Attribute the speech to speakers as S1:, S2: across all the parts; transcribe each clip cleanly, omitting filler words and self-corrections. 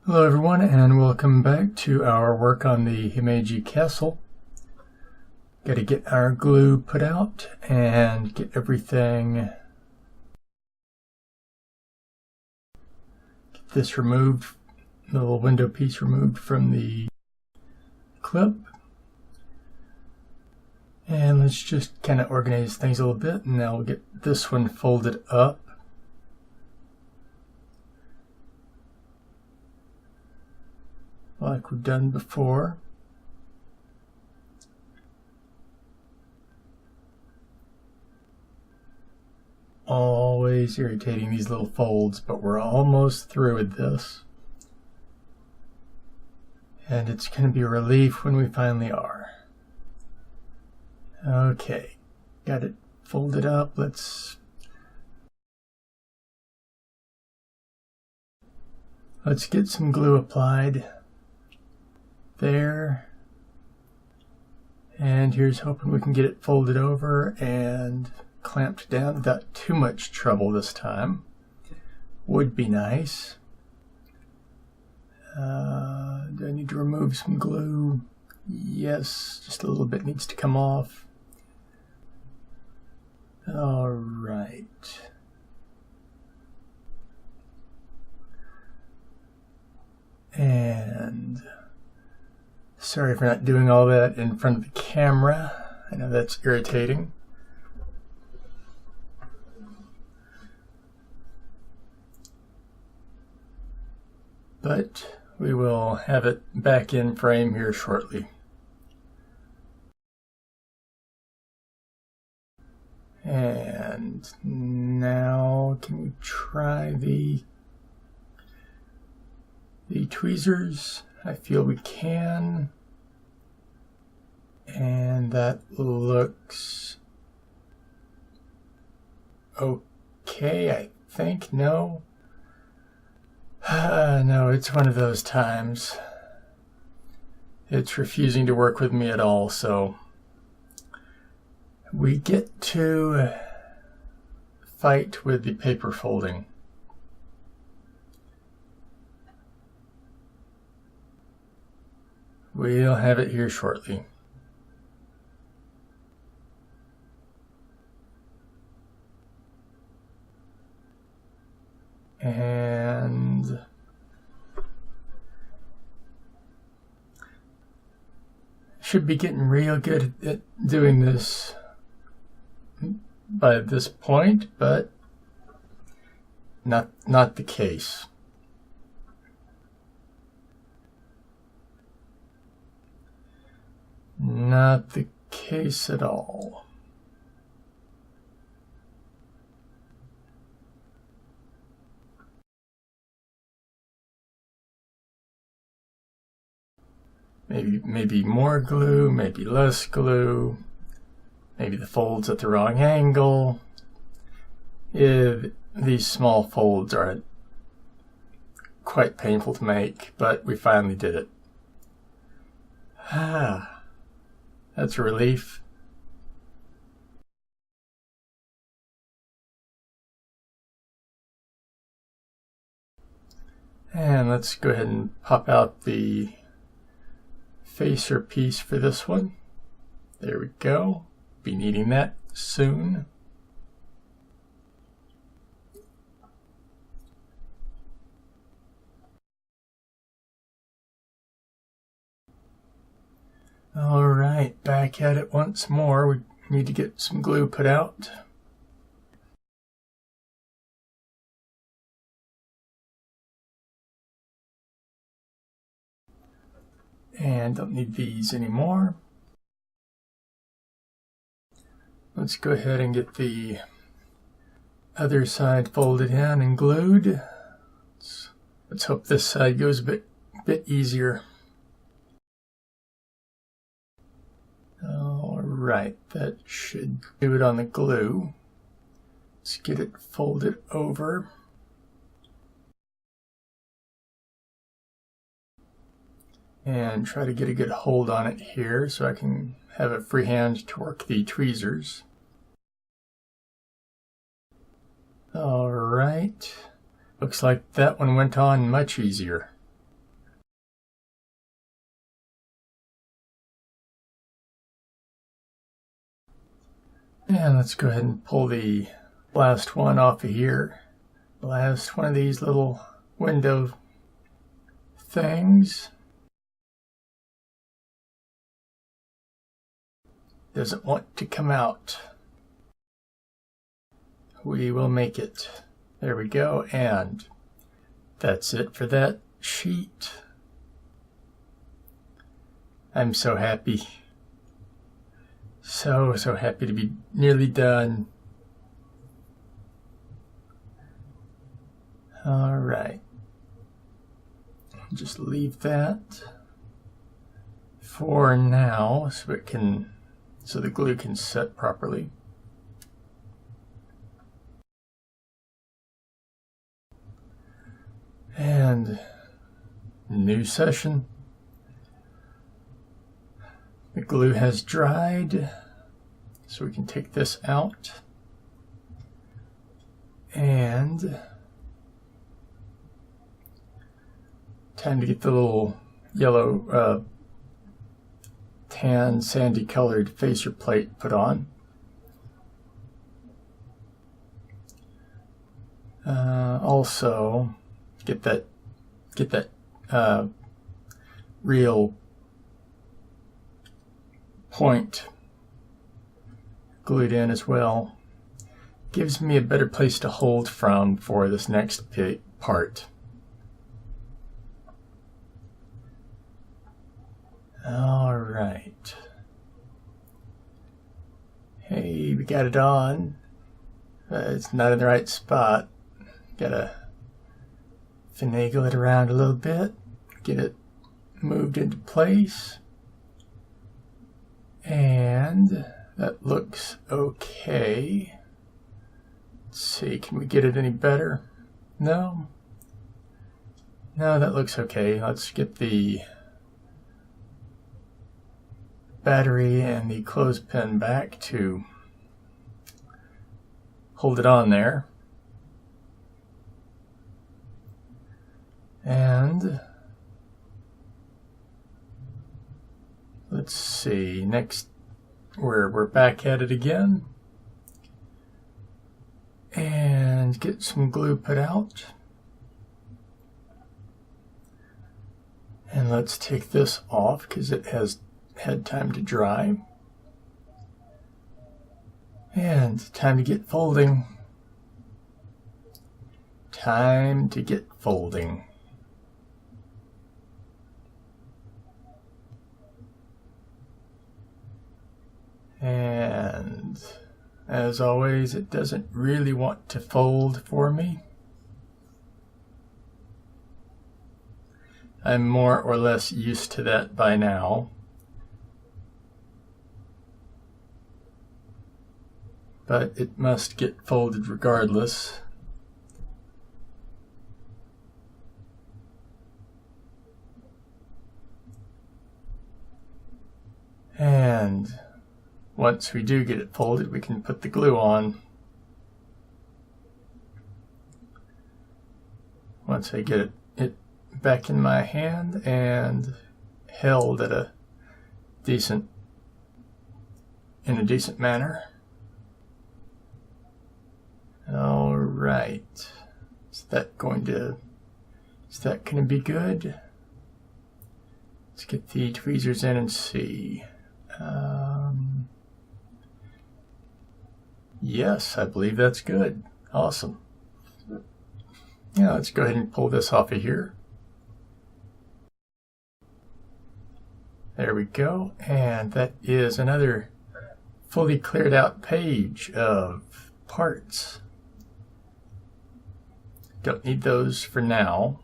S1: Hello everyone, and welcome back to our work on the Himeji Castle. Got to get our glue put out and get everything, get this removed, the little window piece removed from the clip. And let's just kind of organize things a little bit, and now we'll get this one folded up. Like we've done before. Always irritating, these little folds, but we're almost through with this. And it's going to be a relief when we finally are. Okay, got it folded up. Let's get some glue applied there, and here's hoping we can get it folded over and clamped down without too much trouble this time. Would be nice. Do I need to remove some glue? Yes, just a little bit needs to come off. All right. And sorry for not doing all that in front of the camera. I know that's irritating. But we will have it back in frame here shortly. And now can we try the tweezers? I feel we can. And that looks okay, I think. No. No, it's one of those times. It's refusing to work with me at all, so we get to fight with the paper folding. We'll have it here shortly. And should be getting real good at doing this by this point, but not the case. Not the case at all. Maybe more glue, maybe less glue, maybe the fold's at the wrong angle. These small folds are quite painful to make, but we finally did it. That's a relief. And let's go ahead and pop out the facer piece for this one. There we go. Be needing that soon. All right, back at it once more. We need to get some glue put out. And don't need these anymore. Let's go ahead and get the other side folded in and glued. Let's hope this side goes a bit easier. All right, that should do it on the glue. Let's get it folded over. And try to get a good hold on it here so I can have a free hand to work the tweezers. All right, looks like that one went on much easier. And let's go ahead and pull the last one off of here. The last one of these little window things. Doesn't want to come out. We will make it. There we go, and that's it for that sheet. I'm so happy. So happy to be nearly done. All right. Just leave that for now so the glue can set properly. And new session. The glue has dried, so we can take this out. And time to get the little yellow, tan, sandy colored facer plate put on. Also, get that real point glued in as well. Gives me a better place to hold from for this next part. All right. Hey, we got it on. It's not in the right spot. Gotta finagle it around a little bit, get it moved into place, and that looks okay. Let's see, can we get it any better? No, that looks okay. Let's get the battery and the clothespin back to hold it on there. And let's see, next we're back at it again. And get some glue put out. And let's take this off because it has had time to dry. And time to get folding. Time to get folding. And as always, it doesn't really want to fold for me. I'm more or less used to that by now. But it must get folded regardless. And once we do get it folded, we can put the glue on. Once I get it back in my hand and held at a decent manner. All right. Is that going to be good? Let's get the tweezers in and see. Yes, I believe that's good. Awesome. Yeah, let's go ahead and pull this off of here. There we go. And that is another fully cleared out page of parts. Don't need those for now.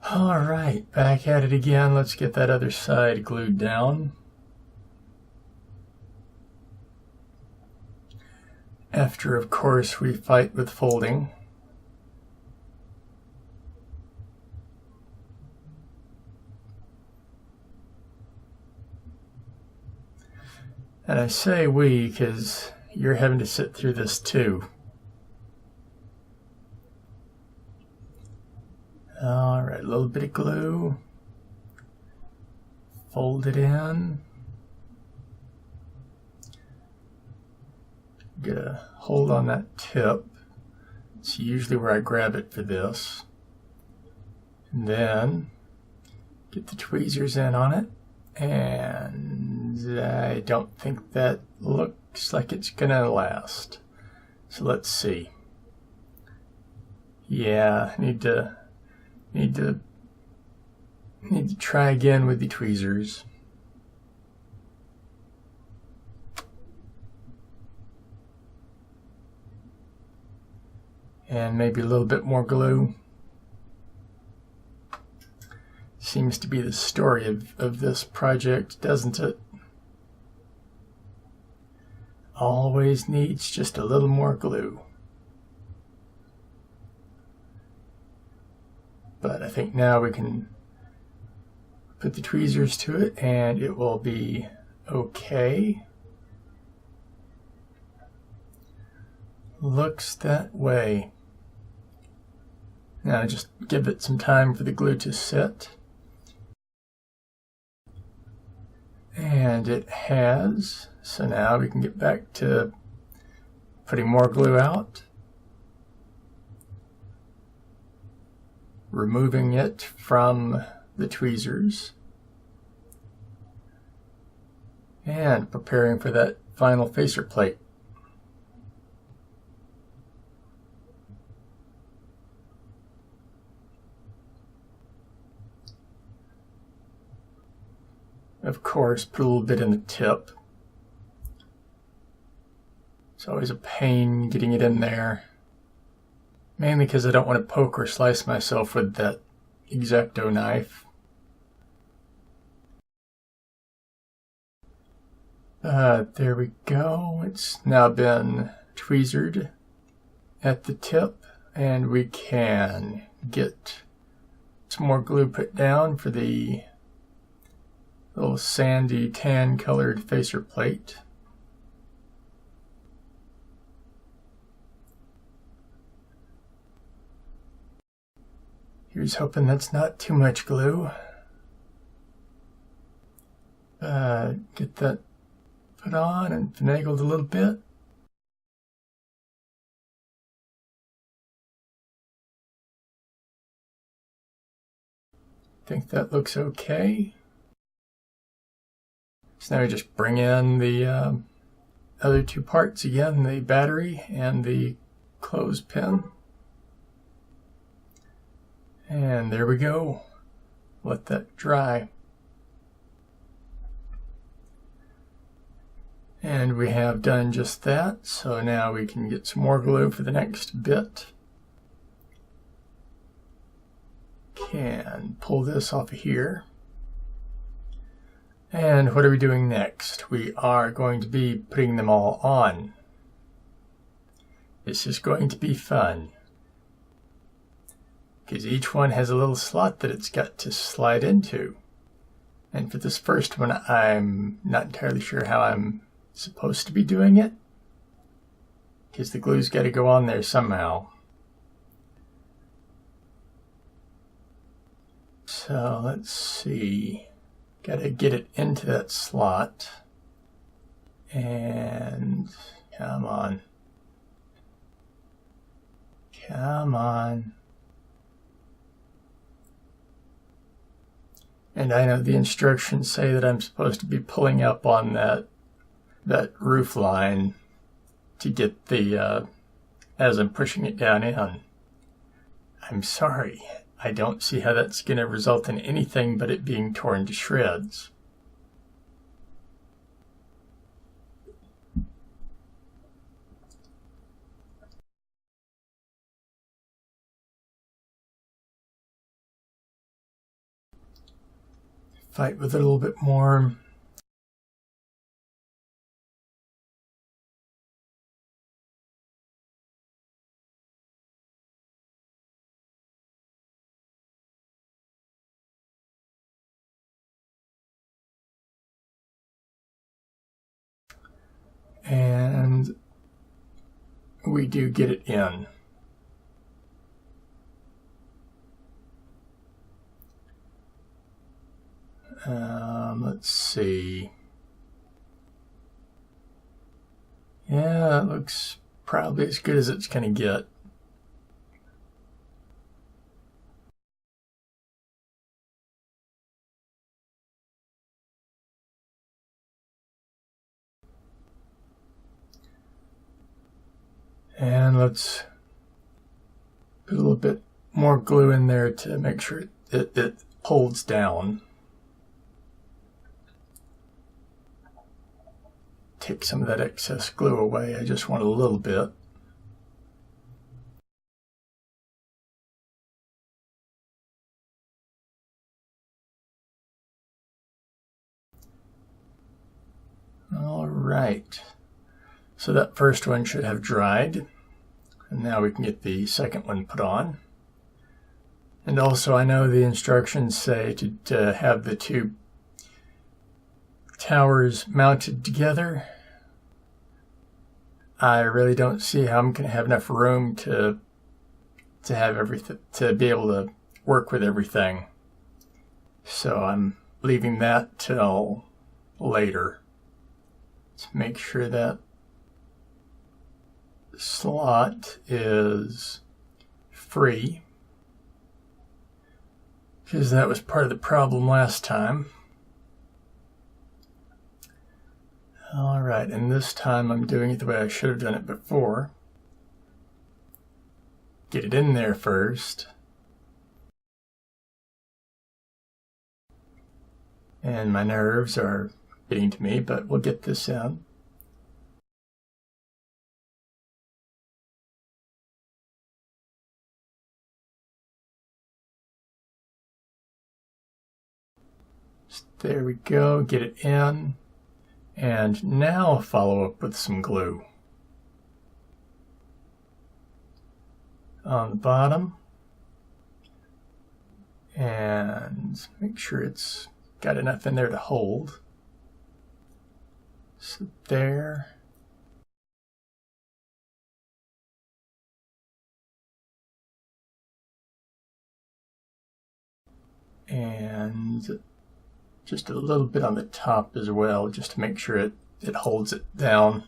S1: All right, back at it again. Let's get that other side glued down. After, of course, we fight with folding. And I say we because you're having to sit through this too. All right, a little bit of glue. Fold it in. get a hold on that tip. It's usually where I grab it for this. And then get the tweezers in on it. And I don't think that looks like it's gonna last. So let's see. Yeah, need to try again with the tweezers. And maybe a little bit more glue. Seems to be the story of this project, doesn't it? Always needs just a little more glue. But I think now we can put the tweezers to it and it will be okay. Looks that way. Now just give it some time for the glue to sit. And it has. So now we can get back to putting more glue out. Removing it from the tweezers. And preparing for that final facer plate. Of course, put a little bit in the tip. It's always a pain getting it in there. Mainly because I don't want to poke or slice myself with that X-Acto knife. There we go. It's now been tweezered at the tip, and we can get some more glue put down for the little sandy tan colored facer plate. Here's hoping that's not too much glue. Get that put on and finagled a little bit. Think that looks okay. So now we just bring in the other two parts again, the battery and the clothespin. And there we go. Let that dry. And we have done just that. So now we can get some more glue for the next bit. Can pull this off of here. And what are we doing next? We are going to be putting them all on. This is going to be fun, because each one has a little slot that it's got to slide into. And for this first one, I'm not entirely sure how I'm supposed to be doing it, because the glue's got to go on there somehow. So let's see. Got to get it into that slot. And come on. Come on. And I know the instructions say that I'm supposed to be pulling up on that roof line to get the, as I'm pushing it down in. I'm sorry. I don't see how that's going to result in anything but it being torn to shreds. Fight with it a little bit more. And we do get it in. Let's see. Yeah, Yeah, that looks probably as good as it's going to get. And let's put a little bit more glue in there to make sure it holds down. Take some of that excess glue away. I just want a little bit. All right. So that first one should have dried. And now we can get the second one put on. And also I know the instructions say to have the two towers mounted together. I really don't see how I'm going to have enough room to have everything, to be able to work with everything. So I'm leaving that till later. Let's make sure that slot is free, because that was part of the problem last time. Alright, and this time I'm doing it the way I should have done it before. Get it in there first. And my nerves are getting to me, but we'll get this in. There we go, get it in. And now follow up with some glue. On the bottom. And make sure it's got enough in there to hold. So there. And just a little bit on the top as well, just to make sure it holds it down.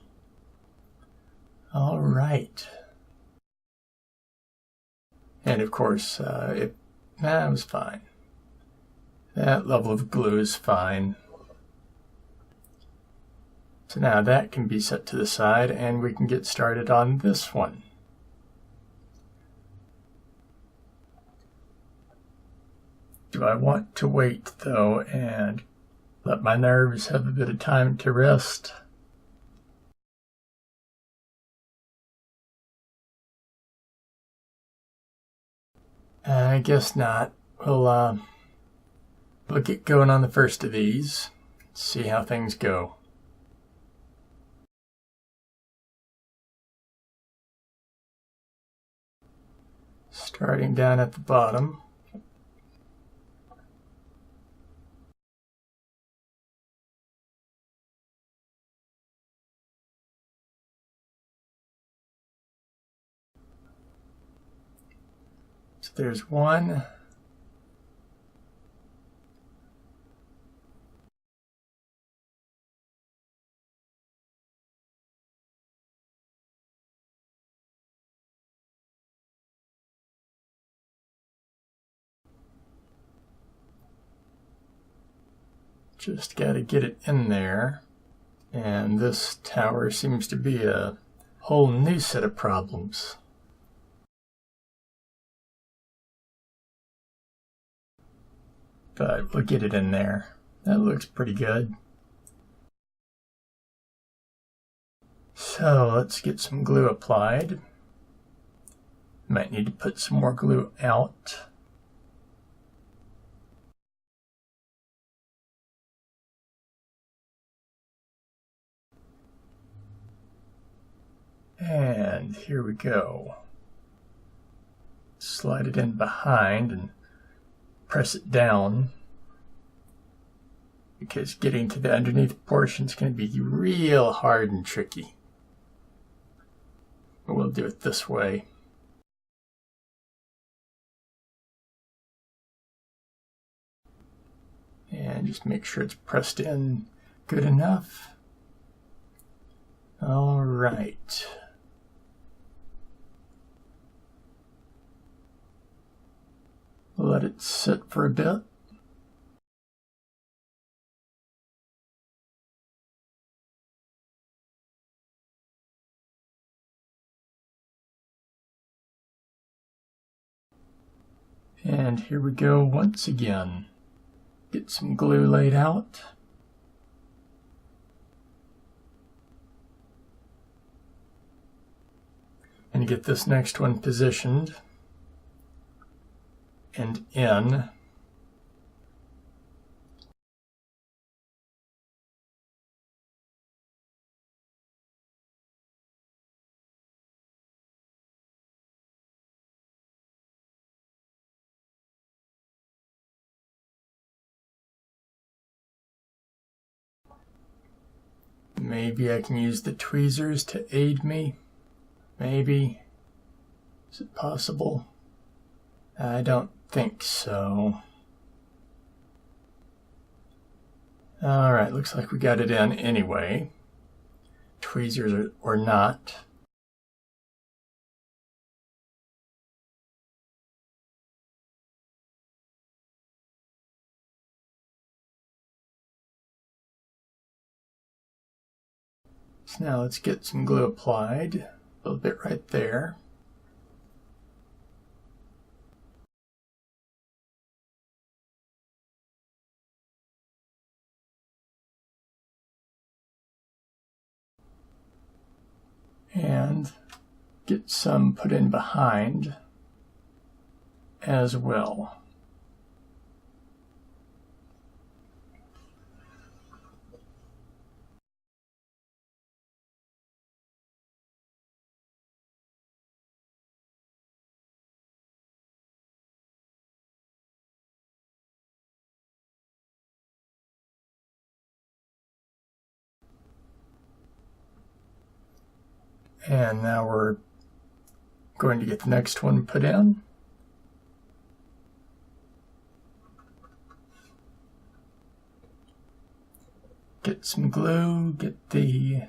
S1: All right. And of course, that was fine. That level of glue is fine. So now that can be set to the side, and we can get started on this one. Do I want to wait, though, and let my nerves have a bit of time to rest? I guess not. We'll get going on the first of these, see how things go. Starting down at the bottom. So there's one. Just got to get it in there. And this tower seems to be a whole new set of problems. But we'll get it in there. That looks pretty good. So let's get some glue applied. Might need to put some more glue out. And here we go. Slide it in behind and press it down, because getting to the underneath portion is going to be real hard and tricky. But we'll do it this way. And just make sure it's pressed in good enough. All right. Let it sit for a bit. And here we go once again. Get some glue laid out. And get this next one positioned and in. Maybe I can use the tweezers to aid me. Maybe. Is it possible? I don't think so. Alright, looks like we got it in anyway. Tweezers or not. So now let's get some glue applied. A little bit right there. And get some put in behind as well. And now we're going to get the next one put in. Get some glue, get the, I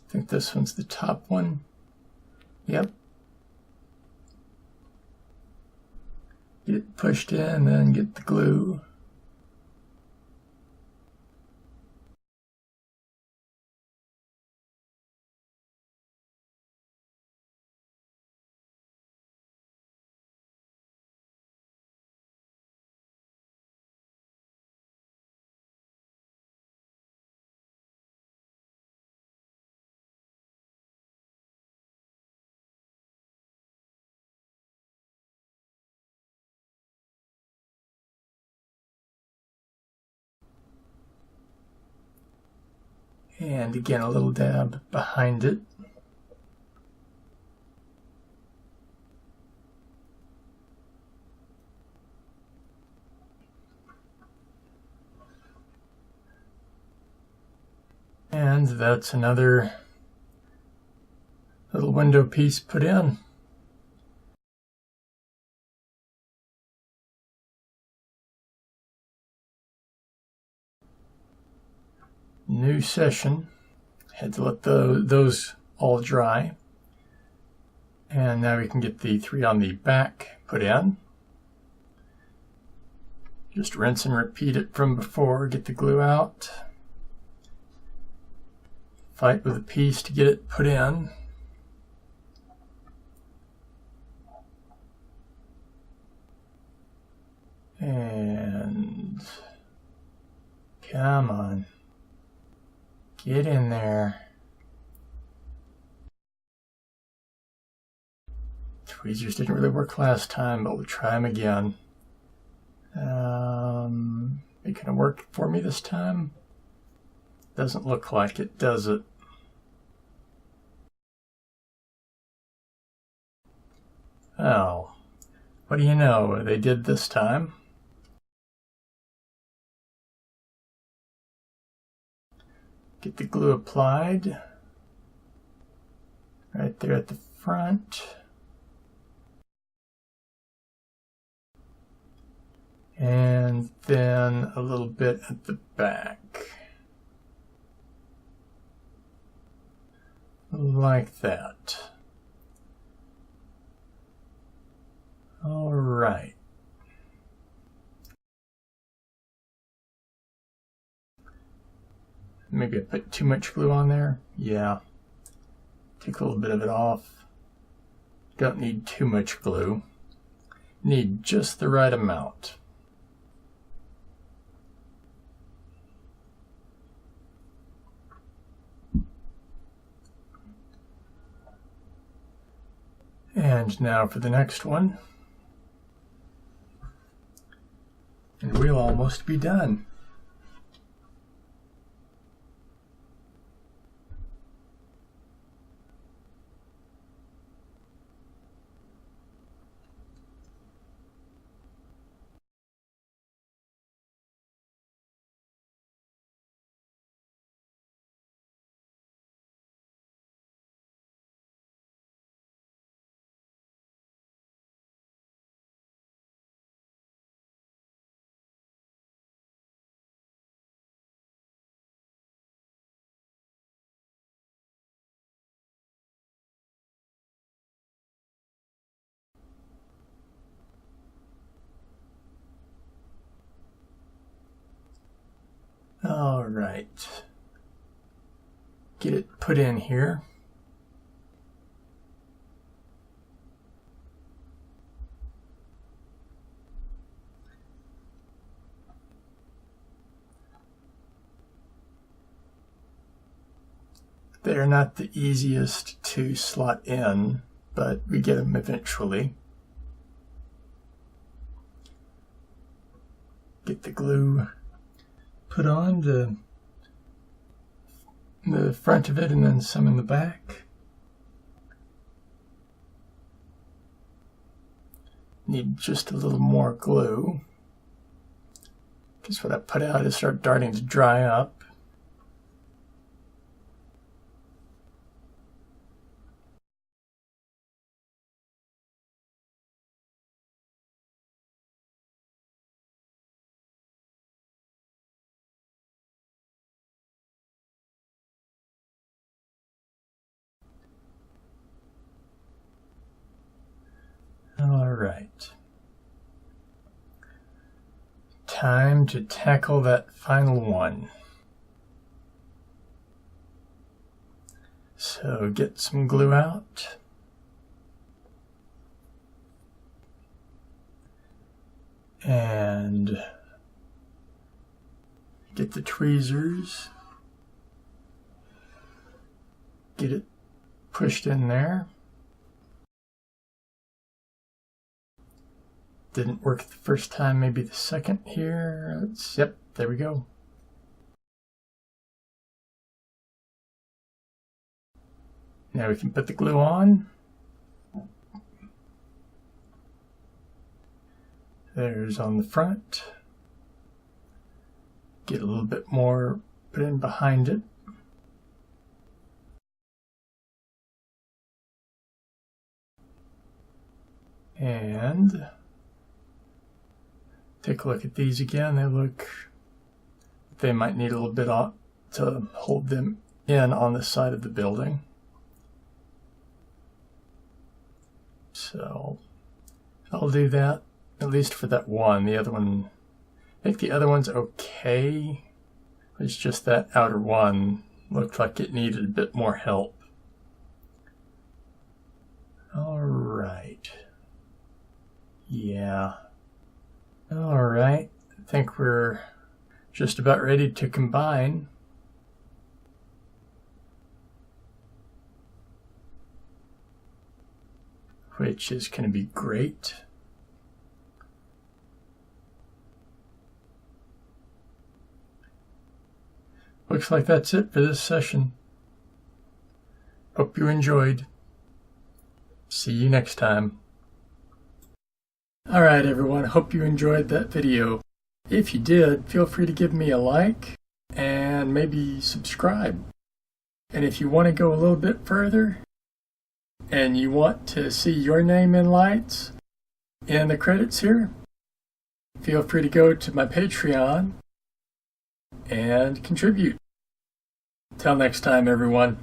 S1: think this one's the top one. Yep. Get it pushed in, then get the glue. And again, a little dab behind it. And that's another little window piece put in. New session. Had to let those all dry. And now we can get the three on the back put in. Just rinse and repeat it from before, get the glue out. Fight with a piece to get it put in. And come on. Get in there. Tweezers didn't really work last time, but we'll try them again. It gonna work for me this time? Doesn't look like it, does it? Oh, what do you know? They did this time. Get the glue applied right there at the front. And then a little bit at the back. like that. All right. Maybe I put too much glue on there. Yeah. Take a little bit of it off. Don't need too much glue. Need just the right amount. And now for the next one. And we'll almost be done. All right. Get it put in here. They're not the easiest to slot in, but we get them eventually. Get the glue put on the front of it and then some in the back. Need just a little more glue, because what I put out is start starting to dry up. All right. Time to tackle that final one. So get some glue out. And get the tweezers. Get it pushed in there. Didn't work the first time, maybe the second here. Yep, there we go. Now we can put the glue on. There's on the front. Get a little bit more put in behind it. And take a look at these again. They might need a little bit to hold them in on the side of the building. So I'll do that, at least for that one. The other one, I think the other one's okay. It's just that outer one looked like it needed a bit more help. All right. Yeah. All right. I think we're just about ready to combine. Which is going to be great. Looks like that's it for this session. Hope you enjoyed. See you next time. Alright everyone, hope you enjoyed that video. If you did, feel free to give me a like and maybe subscribe. And if you want to go a little bit further and you want to see your name in lights in the credits here, feel free to go to my Patreon and contribute. Till next time everyone.